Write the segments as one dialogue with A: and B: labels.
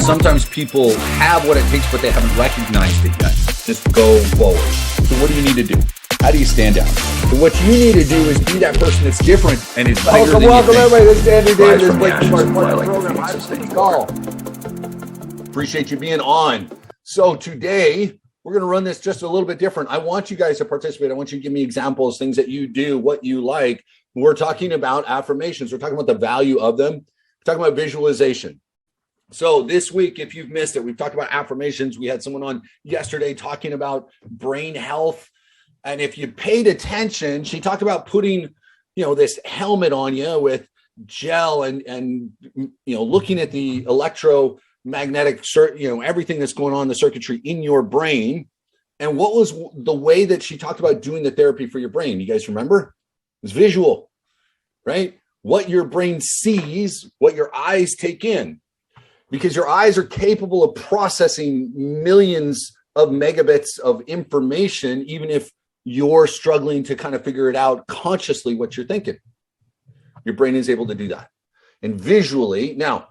A: sometimes people have what it takes, but they haven't recognized it yet. Just go forward. So what do you need to do? How do you stand out? So what you need to do is be that person that's different and is bigger than you think.
B: Welcome everybody. This is Andrew David. This is
A: Blake Call. Appreciate you being on. So today we're going to run this just a little bit different. I want you guys to participate. I want you to give me examples, things that you do, what you like. We're talking about affirmations. We're talking about the value of them. We're talking about visualization. So this week, if you've missed it, we've talked about affirmations. We had someone on yesterday talking about brain health. And if you paid attention, she talked about putting, this helmet on you with gel and looking at the electromagnetic, everything that's going on in the circuitry in your brain. And what was the way that she talked about doing the therapy for your brain? You guys remember? It's visual, right? What your brain sees, what your eyes take in. Because your eyes are capable of processing millions of megabits of information, even if you're struggling to kind of figure it out consciously what you're thinking. Your brain is able to do that. And visually, now,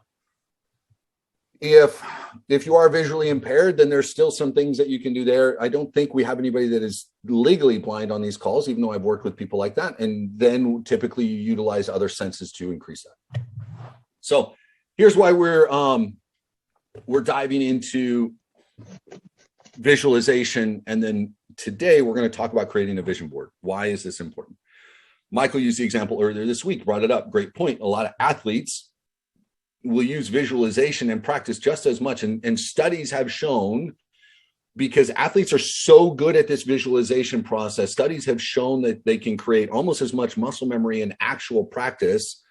A: if you are visually impaired, then there's still some things that you can do there. I don't think we have anybody that is legally blind on these calls, even though I've worked with people like that. And then typically you utilize other senses to increase that. So here's why we're diving into visualization. And then today we're going to talk about creating a vision board. Why is this important? Michael used the example earlier this week, brought it up. Great point. A lot of athletes will use visualization and practice just as much. And studies have shown, because athletes are so good at this visualization process, studies have shown that they can create almost as much muscle memory in actual practice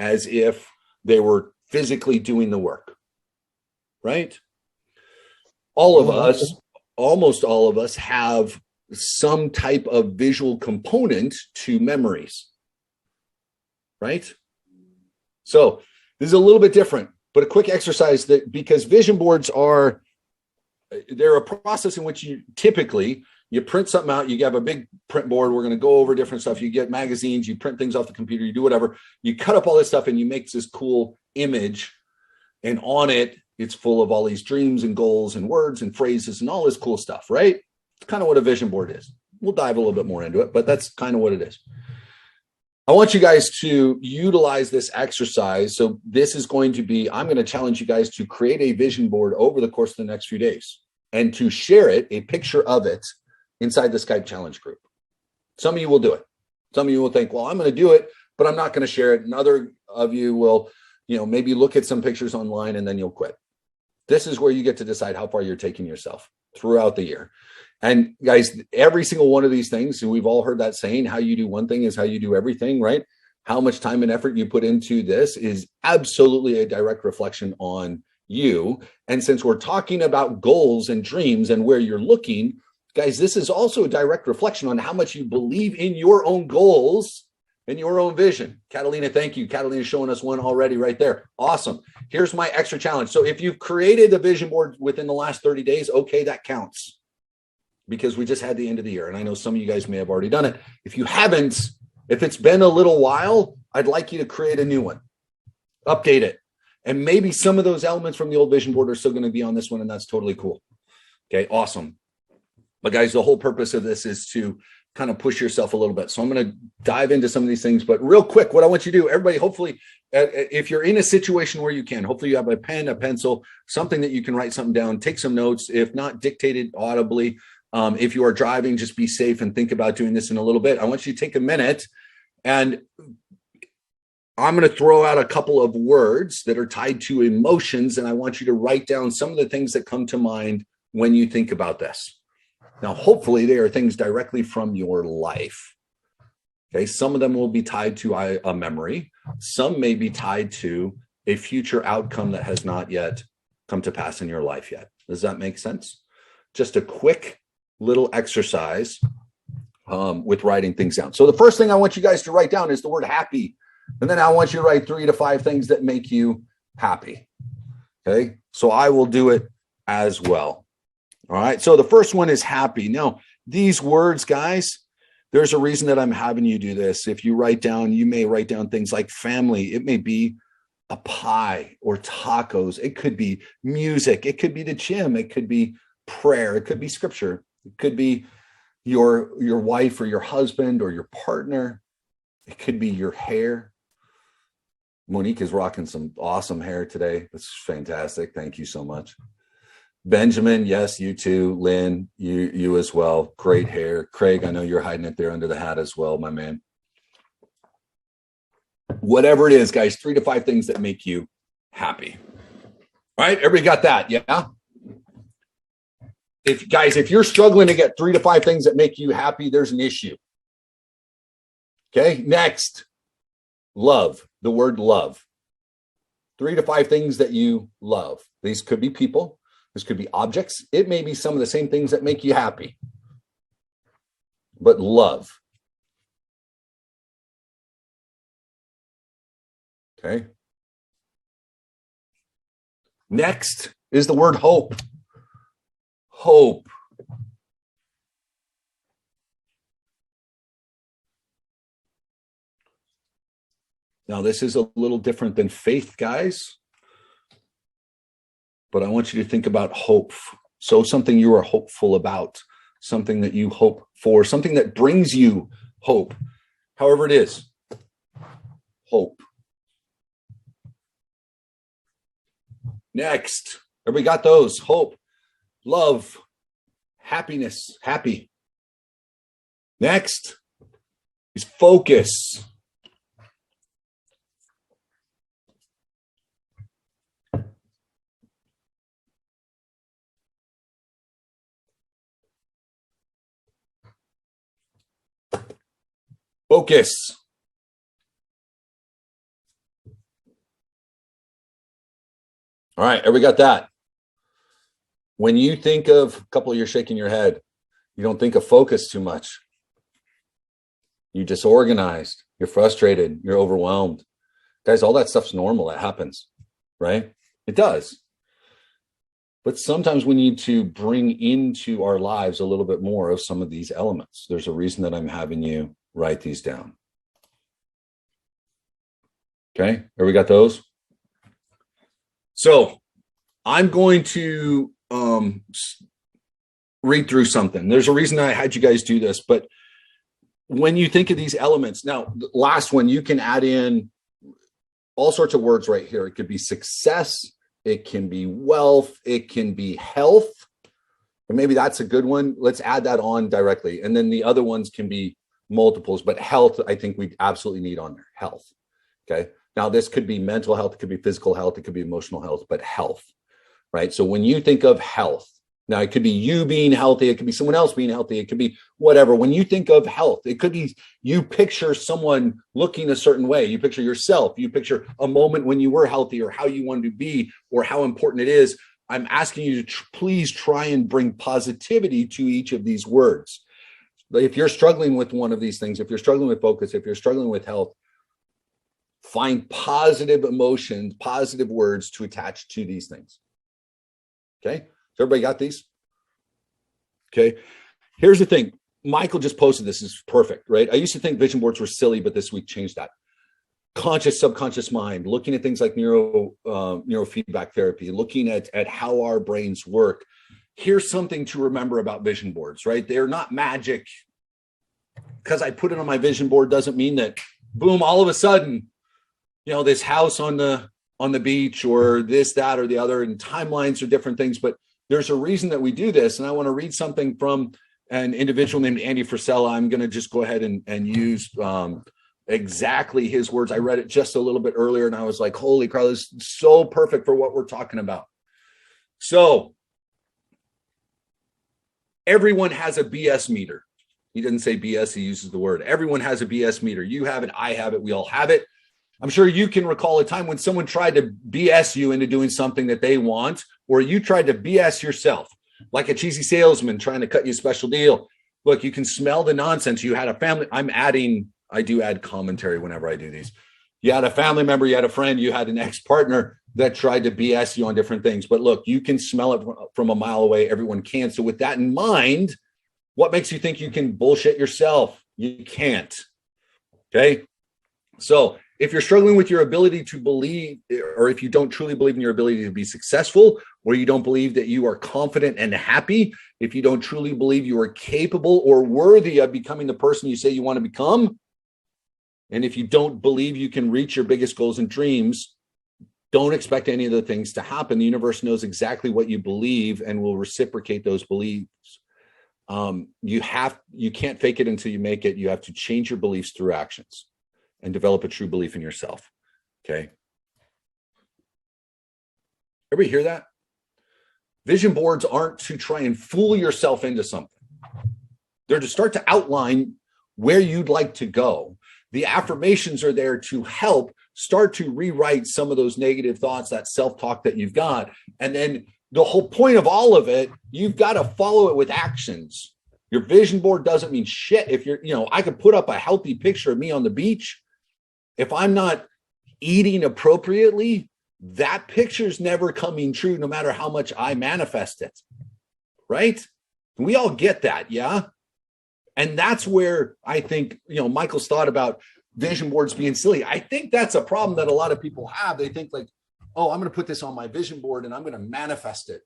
A: as if they were physically doing the work, right? Almost all of us have some type of visual component to memories, right? So this is a little bit different, but a quick exercise that, because vision boards they're a process in which you print something out. You have a big print board. We're going to go over different stuff. You get magazines, you print things off the computer, you do whatever. You cut up all this stuff and you make this cool image. And on it, it's full of all these dreams and goals and words and phrases and all this cool stuff, right? It's kind of what a vision board is. We'll dive a little bit more into it, but that's kind of what it is. I want you guys to utilize this exercise. So this is going to be, I'm going to challenge you guys to create a vision board over the course of the next few days and to share it, a picture of it, inside the Skype challenge group. Some of you will do it. Some of you will think, well, I'm going to do it, but I'm not going to share it. And other of you will, maybe look at some pictures online and then you'll quit. This is where you get to decide how far you're taking yourself throughout the year. And guys, every single one of these things, and we've all heard that saying, how you do one thing is how you do everything, right? How much time and effort you put into this is absolutely a direct reflection on you. And since we're talking about goals and dreams and where you're looking, guys, this is also a direct reflection on how much you believe in your own goals and your own vision. Catalina, thank you. Catalina's showing us one already right there. Awesome. Here's my extra challenge. So if you've created a vision board within the last 30 days, okay, that counts, because we just had the end of the year. And I know some of you guys may have already done it. If you haven't, if it's been a little while, I'd like you to create a new one, update it. And maybe some of those elements from the old vision board are still going to be on this one, and that's totally cool. Okay, awesome. But guys, the whole purpose of this is to kind of push yourself a little bit. So I'm going to dive into some of these things, but real quick, what I want you to do, everybody, hopefully, if you're in a situation where you can, hopefully you have a pen, a pencil, something that you can write something down, take some notes, if not dictated audibly. If you are driving, just be safe and think about doing this in a little bit. I want you to take a minute, and I'm going to throw out a couple of words that are tied to emotions, and I want you to write down some of the things that come to mind when you think about this. Now, hopefully they are things directly from your life. Okay, some of them will be tied to a memory. Some may be tied to a future outcome that has not yet come to pass in your life yet. Does that make sense? Just a quick little exercise with writing things down. So the first thing I want you guys to write down is the word happy. And then I want you to write 3 to 5 things that make you happy. Okay, so I will do it as well. All right, so the first one is happy. Now, these words, guys, there's a reason that I'm having you do this. If you write down, you may write down things like family. It may be a pie or tacos. It could be music. It could be the gym. It could be prayer. It could be scripture. It could be your wife or your husband or your partner. It could be your hair. Monique is rocking some awesome hair today. That's fantastic. Thank you so much. Benjamin, yes, you too. Lynn, you as well. Great hair. Craig, I know you're hiding it there under the hat as well, my man. Whatever it is, guys, 3 to 5 things that make you happy. All right, everybody got that? Yeah. If you're struggling to get 3 to 5 things that make you happy, there's an issue. Okay, next, love. The word love. 3 to 5 things that you love. These could be people. This could be objects. It may be some of the same things that make you happy. But love. Okay. Next is the word hope. Hope. Now, this is a little different than faith, guys. But I want you to think about hope. So something you are hopeful about, something that you hope for, something that brings you hope. However it is, hope. Next, everybody got those? Hope, love, happiness, happy. Next is focus. Focus. All right, everybody got that? When you think of, a couple of you shaking your head, you don't think of focus too much. You're disorganized, you're frustrated, you're overwhelmed. Guys, all that stuff's normal. It happens, right? It does. But sometimes we need to bring into our lives a little bit more of some of these elements. There's a reason that I'm having you write these down. Okay, here we got those. So I'm going to read through something. There's a reason I had you guys do this, but when you think of these elements, now, the last one, you can add in all sorts of words right here. It could be success. It can be wealth. It can be health. And maybe that's a good one. Let's add that on directly. And then the other ones can be multiples, but health, I think we absolutely need on there. Health. Okay. Now, this could be mental health. It could be physical health. It could be emotional health, but health, right? So when you think of health, now it could be you being healthy. It could be someone else being healthy. It could be whatever. When you think of health, it could be you picture someone looking a certain way. You picture yourself. You picture a moment when you were healthy or how you wanted to be or how important it is. I'm asking you to please try and bring positivity to each of these words. If you're struggling with one of these things, if you're struggling with focus, if you're struggling with health, find positive emotions, positive words to attach to these things. Okay. So everybody got these? Okay. Here's the thing. Michael just posted this. Is perfect, right? I used to think vision boards were silly, but this week changed that. Conscious, subconscious mind, looking at things like neurofeedback therapy, looking at how our brains work. Here's something to remember about vision boards, right? They're not magic. Because I put it on my vision board doesn't mean that, boom, all of a sudden, this house on the beach or this, that, or the other, and timelines are different things. But there's a reason that we do this. And I want to read something from an individual named Andy Frisella. I'm going to just go ahead and use exactly his words. I read it just a little bit earlier and I was like, holy cow, this is so perfect for what we're talking about. So everyone has a BS meter. He didn't say BS, he uses the word. Everyone has a BS meter. You have it, I have it, we all have it. I'm sure you can recall a time when someone tried to BS you into doing something that they want, or you tried to BS yourself, like a cheesy salesman trying to cut you a special deal. Look, you can smell the nonsense. You had a family. I do add commentary whenever I do these. You had a family member, you had a friend, you had an ex-partner that tried to BS you on different things. But look, you can smell it from a mile away. Everyone can. So with that in mind, what makes you think you can bullshit yourself? You can't. Okay. So if you're struggling with your ability to believe, or if you don't truly believe in your ability to be successful, or you don't believe that you are confident and happy, if you don't truly believe you are capable or worthy of becoming the person you say you want to become, and if you don't believe you can reach your biggest goals and dreams, don't expect any of the things to happen. The universe knows exactly what you believe and will reciprocate those beliefs. You can't fake it until you make it. You have to change your beliefs through actions and develop a true belief in yourself. Okay. Everybody hear that? Vision boards aren't to try and fool yourself into something. They're to start to outline where you'd like to go. The affirmations are there to help start to rewrite some of those negative thoughts, that self-talk that you've got. And then the whole point of all of it, you've got to follow it with actions. Your vision board doesn't mean shit. If I could put up a healthy picture of me on the beach. If I'm not eating appropriately, that picture's never coming true, no matter how much I manifest it. Right? We all get that. Yeah. And that's where I think, Michael's thought about vision boards being silly. I think that's a problem that a lot of people have. They think like, oh, I'm going to put this on my vision board and I'm going to manifest it.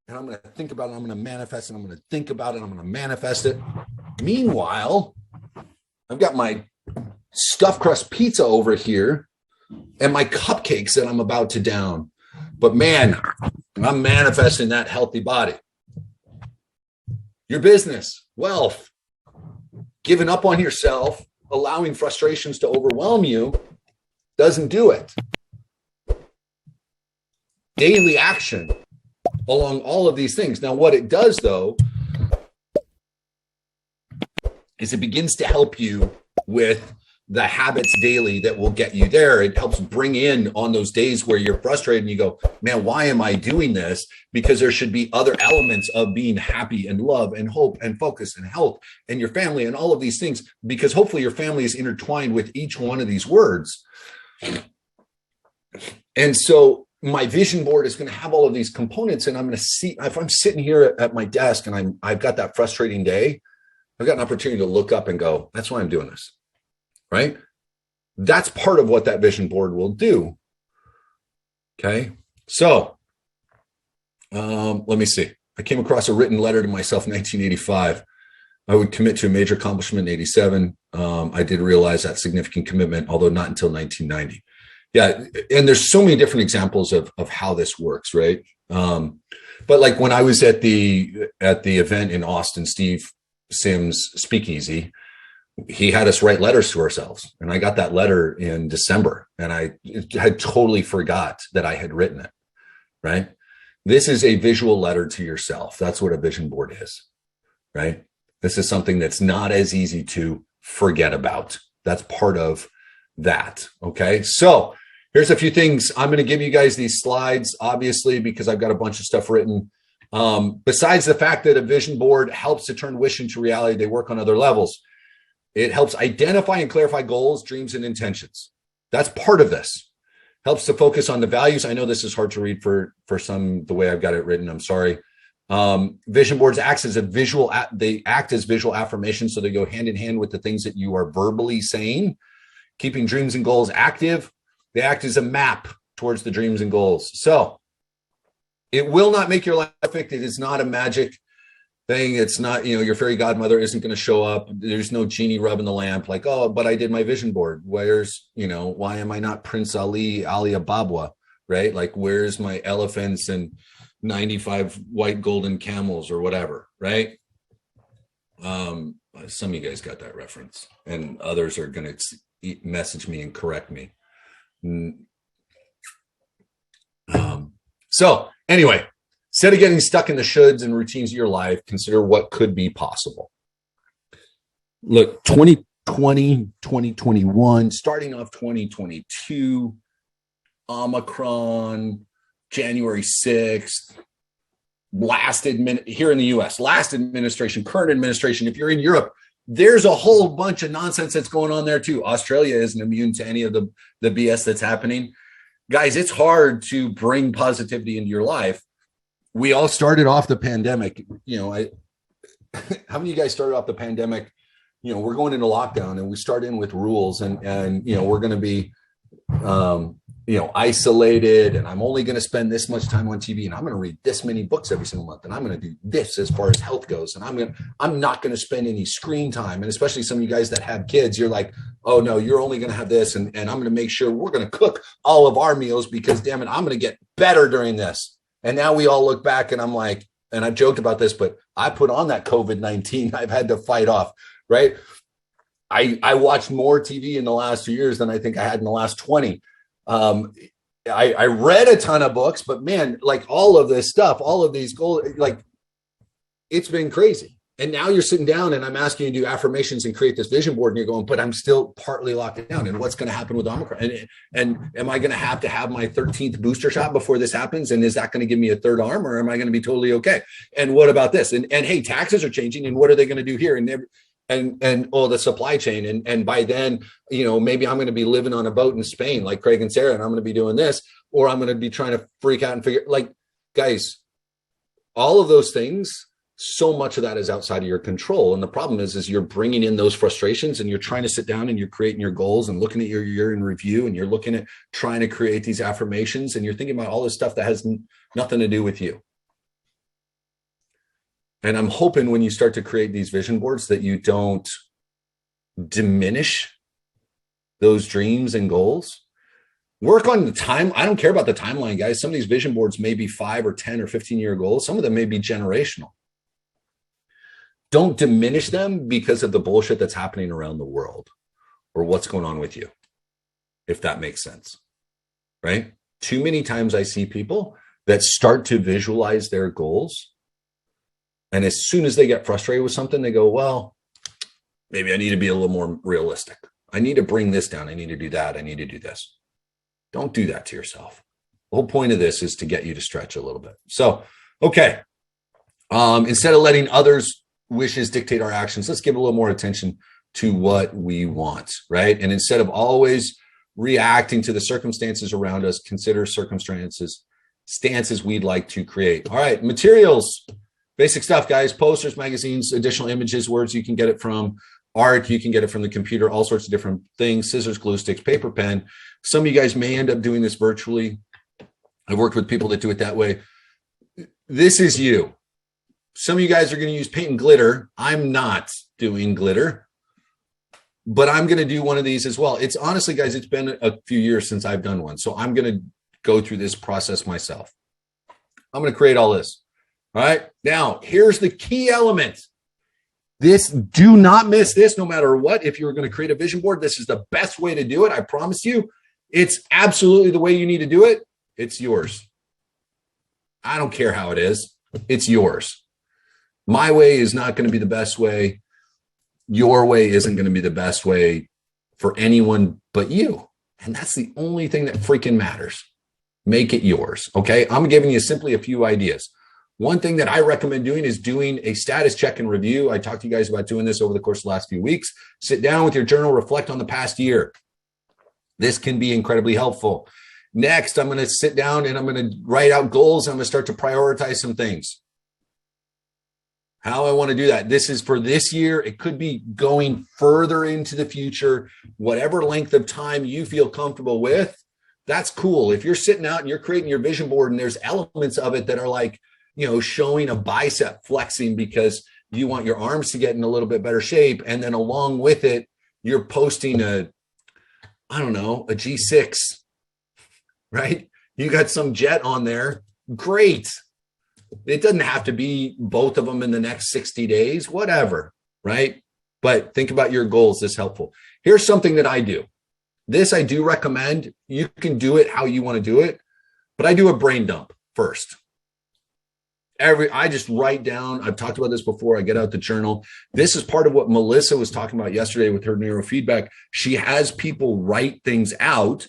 A: And I'm going to think about it. I'm going to manifest it. I'm going to think about it. I'm going to manifest it. Meanwhile, I've got my stuffed crust pizza over here and my cupcakes that I'm about to down. But man, I'm manifesting that healthy body. Your business, wealth, giving up on yourself, allowing frustrations to overwhelm you doesn't do it. Daily action along all of these things. Now, what it does, though, is it begins to help you with the habits daily that will get you there. It helps bring in on those days where you're frustrated and you go, man, why am I doing this? Because there should be other elements of being happy and love and hope and focus and health and your family and all of these things, because hopefully your family is intertwined with each one of these words. And so my vision board is going to have all of these components, and I'm going to see, if I'm sitting here at my desk and I've got that frustrating day, I've got an opportunity to look up and go, that's why I'm doing this. Right? That's part of what that vision board will do. Okay. So let me see. I came across a written letter to myself in 1985. I would commit to a major accomplishment in 87. I did realize that significant commitment, although not until 1990. Yeah. And there's so many different examples of how this works. Right. But like when I was at the event in Austin, Steve Sims Speakeasy, he had us write letters to ourselves. And I got that letter in December and I had totally forgot that I had written it, right? This is a visual letter to yourself. That's what a vision board is, right? This is something that's not as easy to forget about. That's part of that, okay? So here's a few things. I'm going to give you guys these slides, obviously, because I've got a bunch of stuff written. Besides the fact that a vision board helps to turn wish into reality, they work on other levels. It helps identify and clarify goals, dreams, and intentions. That's part of this. Helps to focus on the values. I know this is hard to read for some, the way I've got it written. I'm sorry. Vision boards act as visual affirmations. So they go hand in hand with the things that you are verbally saying. Keeping dreams and goals active. They act as a map towards the dreams and goals. So it will not make your life perfect. It is not a magic thing. It's not, your fairy godmother isn't going to show up. There's no genie rubbing the lamp like, oh, but I did my vision board. Where's, why am I not Prince Ali Ababa, right? Like, where's my elephants and 95 white golden camels or whatever, right? Some of you guys got that reference and others are going to message me and correct me. So anyway, instead of getting stuck in the shoulds and routines of your life, consider what could be possible. Look, 2020, 2021, starting off 2022, Omicron, January 6th, here in the US, last administration, current administration. If you're in Europe, there's a whole bunch of nonsense that's going on there too. Australia isn't immune to any of the BS that's happening. Guys, it's hard to bring positivity into your life. We all started off the pandemic. How many of you guys started off the pandemic? We're going into lockdown and we start in with rules and we're going to be isolated, and I'm only going to spend this much time on TV, and I'm going to read this many books every single month, and I'm going to do this as far as health goes, and I'm not going to spend any screen time. And especially some of you guys that have kids, you're like, oh no, you're only going to have this, and I'm going to make sure we're going to cook all of our meals because damn it, I'm going to get better during this. And now we all look back, and I'm like, and I've joked about this, but I put on that COVID-19 I've had to fight off, right? I watched more TV in the last 2 years than I think I had in the last 20. I read a ton of books, but man, like all of this stuff, all of these goals, like it's been crazy. And now you're sitting down and I'm asking you to do affirmations and create this vision board, and you're going, but I'm still partly locked down. And what's going to happen with Omicron? And am I going to have my 13th booster shot before this happens? And is that going to give me a third arm, or am I going to be totally okay? And what about this? And hey, taxes are changing, and what are they going to do here? And the supply chain. And by then, maybe I'm going to be living on a boat in Spain, like Craig and Sarah, and I'm going to be doing this, or I'm going to be trying to freak out and figure, like, guys, all of those things, so much of that is outside of your control. And the problem is you're bringing in those frustrations, and you're trying to sit down and you're creating your goals and looking at your year in review, and you're looking at trying to create these affirmations, and you're thinking about all this stuff that has nothing to do with you. And I'm hoping when you start to create these vision boards that you don't diminish those dreams and goals. Work on the time. I don't care about the timeline, guys. Some of these vision boards may be 5 or 10 or 15-year goals. Some of them may be generational. Don't diminish them because of the bullshit that's happening around the world or what's going on with you, if that makes sense, right? Too many times I see people that start to visualize their goals, and as soon as they get frustrated with something, they go, well, maybe I need to be a little more realistic. I need to bring this down. I need to do that. I need to do this. Don't do that to yourself. The whole point of this is to get you to stretch a little bit. So, okay. Instead of letting others' wishes dictate our actions, let's give a little more attention to what we want, right? And instead of always reacting to the circumstances around us, consider stances we'd like to create. All right, materials. Basic stuff, guys. Posters, magazines, additional images, words. You can get it from art. You can get it from the computer, all sorts of different things. Scissors, glue sticks, paper, pen. Some of you guys may end up doing this virtually. I've worked with people that do it that way. This is you. Some of you guys are going to use paint and glitter. I'm not doing glitter, but I'm going to do one of these as well. It's honestly, guys, it's been a few years since I've done one. So I'm going to go through this process myself. I'm going to create all this. All right. Now, here's the key element. Do not miss this no matter what. If you're going to create a vision board, this is the best way to do it. I promise you. It's absolutely the way you need to do it. It's yours. I don't care how it is. It's yours. My way is not going to be the best way. Your way isn't going to be the best way for anyone but you. And that's the only thing that freaking matters. Make it yours. Okay. I'm giving you simply a few ideas. One thing that I recommend doing is doing a status check and review. I talked to you guys about doing this over the course of the last few weeks. Sit down with your journal, reflect on the past year. This can be incredibly helpful. Next, I'm going to sit down and I'm going to write out goals. I'm going to start to prioritize some things. How I want to do that. This is for this year. It could be going further into the future, whatever length of time you feel comfortable with. That's cool. If you're sitting out and you're creating your vision board and there's elements of it that are like, showing a bicep flexing because you want your arms to get in a little bit better shape. And then along with it, you're posting a G6, right? You got some jet on there. Great. It doesn't have to be both of them in the next 60 days, whatever, right? But think about your goals. This is helpful. Here's something that I do. This I do recommend. You can do it how you want to do it, but I do a brain dump first. I just write down, I've talked about this before, I get out the journal. This is part of what Melissa was talking about yesterday with her neurofeedback. She has people write things out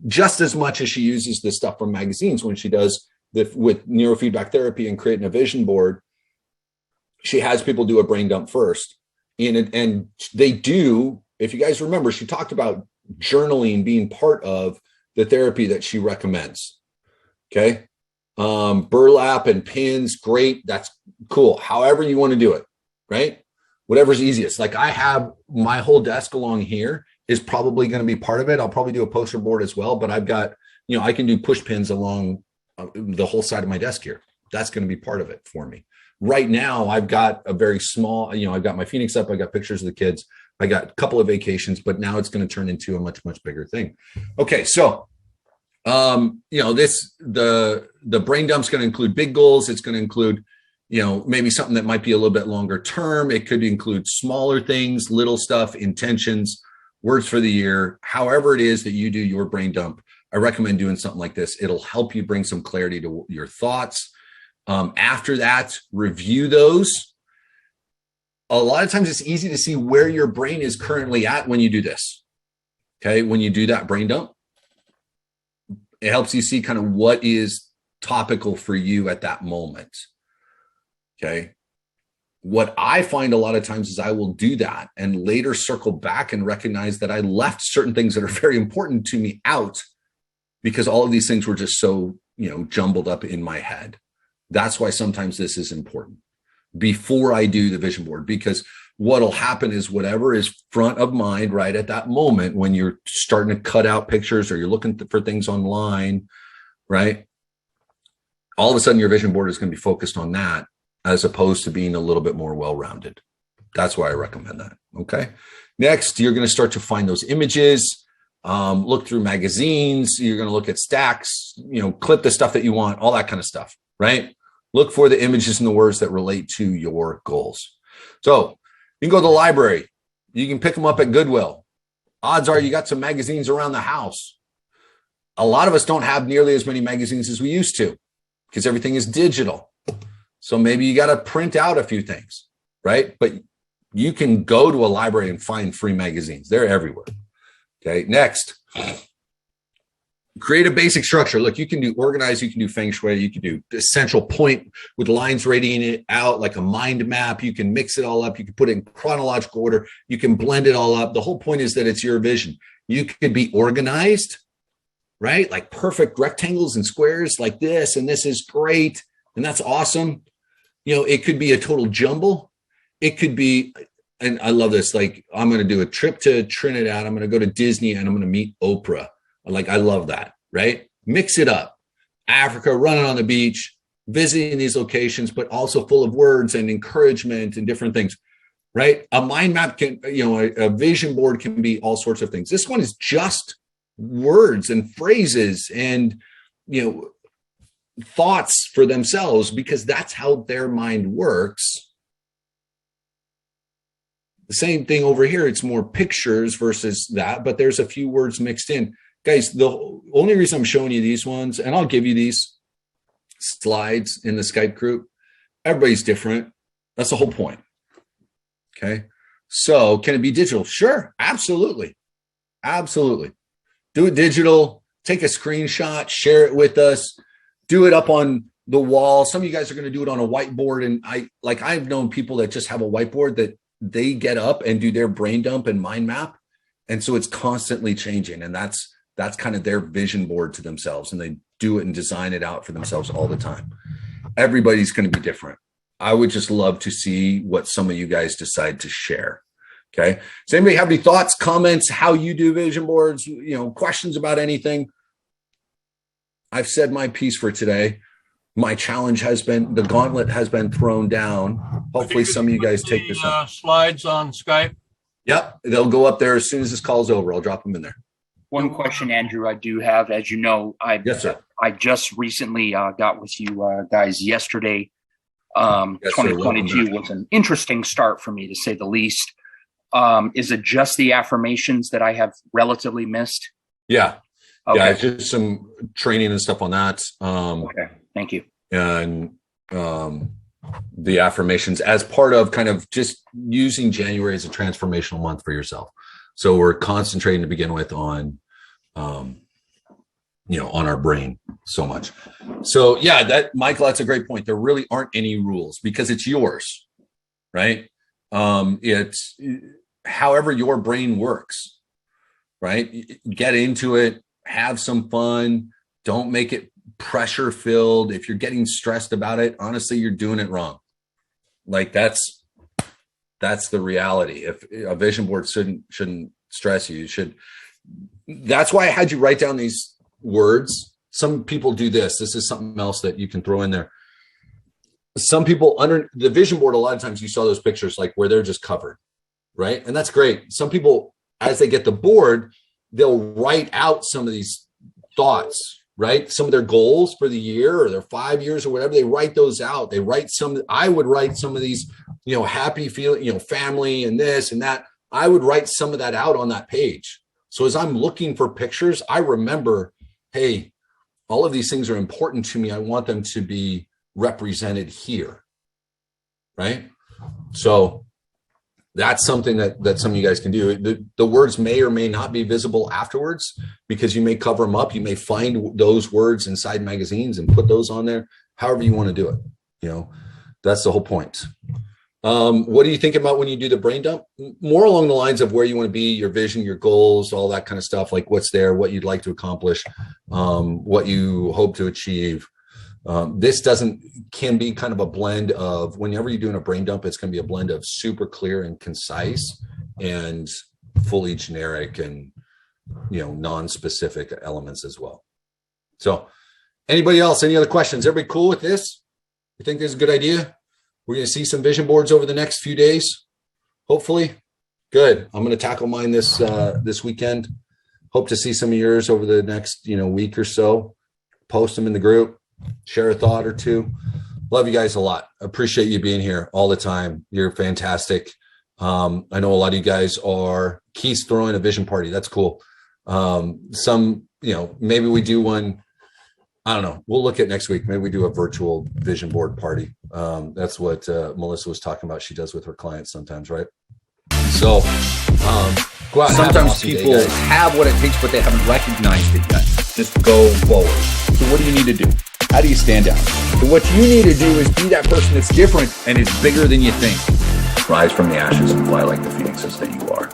A: just as much as she uses this stuff from magazines when she does with neurofeedback therapy and creating a vision board. She has people do a brain dump first. And they do, if you guys remember, she talked about journaling being part of the therapy that she recommends. Okay. Burlap and pins, great. That's cool. However you want to do it, right? Whatever's easiest. Like I have my whole desk along here is probably going to be part of it. I'll probably do a poster board as well, but I've got, I can do push pins along the whole side of my desk here. That's going to be part of it for me. Right now, I've got a very small, I've got my Phoenix up. I got pictures of the kids. I got a couple of vacations, but now it's going to turn into a much, much bigger thing. Okay. So, the brain dump's going to include big goals. It's going to include, maybe something that might be a little bit longer term. It could include smaller things, little stuff, intentions, words for the year, however it is that you do your brain dump. I recommend doing something like this. It'll help you bring some clarity to your thoughts. After that, review those. A lot of times it's easy to see where your brain is currently at when you do this. Okay. When you do that brain dump, it helps you see kind of what is topical for you at that moment. Okay. What I find a lot of times is I will do that and later circle back and recognize that I left certain things that are very important to me out because all of these things were just so, jumbled up in my head. That's why sometimes this is important before I do the vision board, because what'll happen is whatever is front of mind right at that moment when you're starting to cut out pictures or you're looking for things online, right? All of a sudden your vision board is going to be focused on that as opposed to being a little bit more well-rounded. That's why I recommend that. Okay. Next, you're going to start to find those images, look through magazines. You're going to look at stacks, clip the stuff that you want, all that kind of stuff, right? Look for the images and the words that relate to your goals. So you can go to the library. You can pick them up at Goodwill. Odds are you got some magazines around the house. A lot of us don't have nearly as many magazines as we used to because everything is digital. So maybe you got to print out a few things, right? But you can go to a library and find free magazines. They're everywhere. Okay. Next, create a basic structure. Look, you can do organize, you can do feng shui, you can do essential point with lines radiating it out like a mind map. You can mix it all up. You can put it in chronological order. You can blend it all up. The whole point is that it's your vision. You could be organized, right? Like perfect rectangles and squares like this. And this is great. And that's awesome. It could be a total jumble. It could be, and I love this. Like I'm going to do a trip to Trinidad. I'm going to go to Disney and I'm going to meet Oprah. Like, I love that, right? Mix it up. Africa, running on the beach, visiting these locations, but also full of words and encouragement and different things, right? A mind map can, a vision board can be all sorts of things. This one is just words and phrases and, thoughts for themselves because that's how their mind works. The same thing over here. It's more pictures versus that, but there's a few words mixed in. Guys, the only reason I'm showing you these ones, and I'll give you these slides in the Skype group, everybody's different. That's the whole point. Okay. So can it be digital? Sure. Absolutely. Absolutely. Do it digital, take a screenshot, share it with us, do it up on the wall. Some of you guys are going to do it on a whiteboard. And I've known people that just have a whiteboard that they get up and do their brain dump and mind map. And so it's constantly changing. And that's kind of their vision board to themselves. And they do it and design it out for themselves all the time. Everybody's going to be different. I would just love to see what some of you guys decide to share. Okay. Does anybody have any thoughts, comments, how you do vision boards, questions about anything? I've said my piece for today. My challenge the gauntlet has been thrown down. Hopefully some of you guys take this up.
C: Slides on Skype.
A: Yep. They'll go up there as soon as this call's over. I'll drop them in there.
D: One question, Andrew, I do have, as you know,
A: Yes, sir.
D: I just recently got with you guys yesterday.
A: Yes,
D: 2022 was an interesting start for me, to say the least. Is it just the affirmations that I have relatively missed?
A: Yeah.
D: Okay.
A: Yeah, just some training and stuff on that.
D: Okay, thank you.
A: And the affirmations as part of kind of just using January as a transformational month for yourself. So we're concentrating to begin with on on our brain so much. So yeah, Michael, that's a great point. There really aren't any rules because it's yours, right? It's however your brain works, right? Get into it, have some fun. Don't make it pressure filled. If you're getting stressed about it, honestly, you're doing it wrong. Like that's the reality. If a vision board shouldn't stress you should. That's why I had you write down these words. Some people do this. This is something else that you can throw in there. Some people under the vision board, a lot of times you saw those pictures like where they're just covered, right? And that's great. Some people, as they get the board, they'll write out some of these thoughts, right? Some of their goals for the year or their 5 years or whatever, they write those out. They write some, I would write some of these, happy feeling, family and this and that. I would write some of that out on that page. So as I'm looking for pictures, I remember, hey, all of these things are important to me. I want them to be represented here, right? So that's something that some of you guys can do. The words may or may not be visible afterwards because you may cover them up. You may find those words inside magazines and put those on there, however you want to do it. That's the whole point. What do you think about when you do the brain dump? More along the lines of where you want to be, your vision, your goals, all that kind of stuff, like what's there, what you'd like to accomplish, what you hope to achieve. This can be kind of a blend of, whenever you're doing a brain dump, it's going to be a blend of super clear and concise and fully generic and, non-specific elements as well. So anybody else, any other questions? Everybody cool with this? You think this is a good idea? We're going to see some vision boards over the next few days, hopefully. Good. I'm going to tackle mine this weekend. Hope to see some of yours over the next, week or so. Post them in the group. Share a thought or two. Love you guys a lot. Appreciate you being here all the time. You're fantastic. I know a lot of you guys are. Keith's throwing a vision party. That's cool. Maybe we do one. I don't know. We'll look at next week. Maybe we do a virtual vision board party. That's what Melissa was talking about. She does with her clients sometimes, right? So go out.
B: Sometimes people have what it takes, but they haven't recognized it yet. Just go forward. So what do you need to do? How do you stand out? So what you need to do is be that person that's different and is bigger than you think. Rise from the ashes and fly like the phoenixes that you are.